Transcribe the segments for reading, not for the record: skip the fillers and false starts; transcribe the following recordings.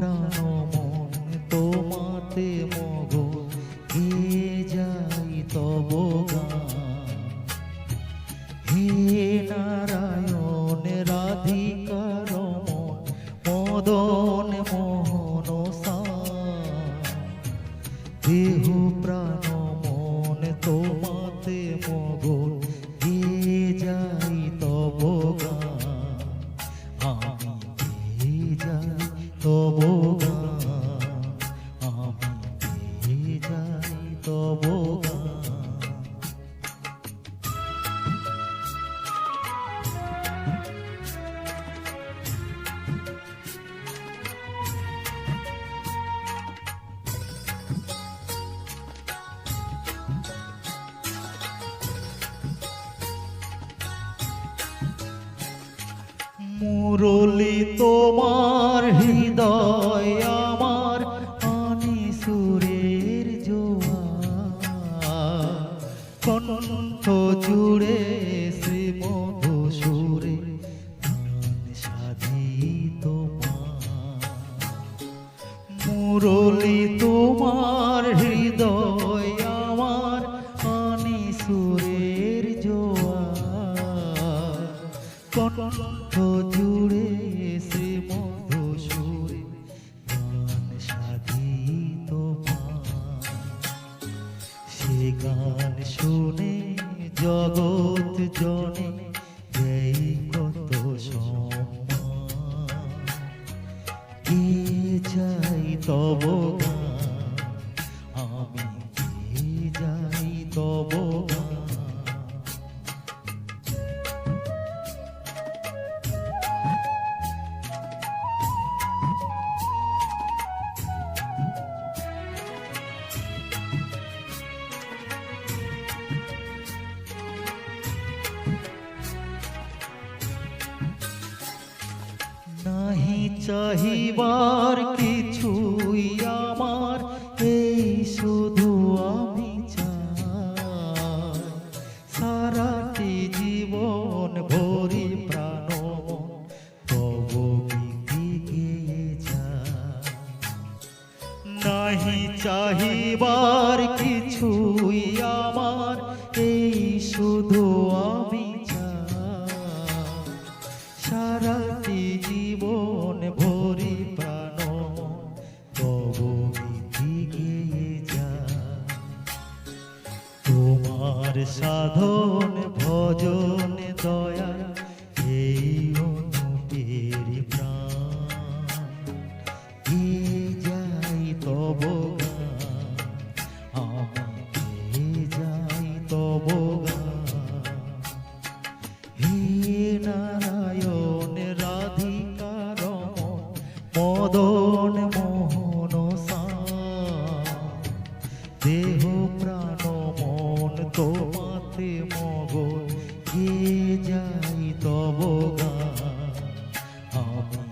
প্রাণ মন তোমাতে মগন গেয়ে যাই তব গান। হে নারায়ণ রাধিকার মন মদন মোহন দেহ প্রাণ মন তোমাতে মগন গেয়ে যাই তব গান। আমি গেয়ে যাই তব গান, আমি গেয়ে যাই তব গান। মুরলি তোমার হৃদয় আমার আনি সুরের জোয়ার, কণ্ঠ জুড়ে শ্রী মধু সুরে গান সাধি তোমার। মুরলি তোমার হৃদয় আমার আনি সুরের জোয়ার, কণ্ঠ জুড়ে শ্রী মধু সুরে গান সাধি তোমার। সে গান শুনে জগৎ জনে এই কত সম্মান। গেয়ে যাই তব গান, আমি গেয়ে যাই তব গান। নাহি চাহিবার কিছুই আমার, এই শুধু আমি চাই সারাটি জীবন ভরি প্রাণ তব গীতি গেয়ে যায়। নাহি চাহিবার কিছুই আমার, এই শুধু আমি চাই সারাটি জীবন ভরি প্রাণ তব গীতি গেয়ে যায়। তোমার সাধন ভজন দয়া এই অনুপের প্রাণ। গেয়ে যাই তব গান, আমি গেয়ে যাই তব গান। হে নারায়ণ রাধিকার মদন মোহন দেহ প্রাণ মন তোমাতে মগন গেয়ে যাই তব গান। আমি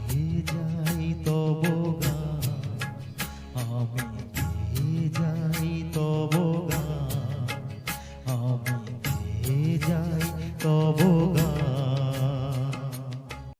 গেয়ে যাই তব গান, আমি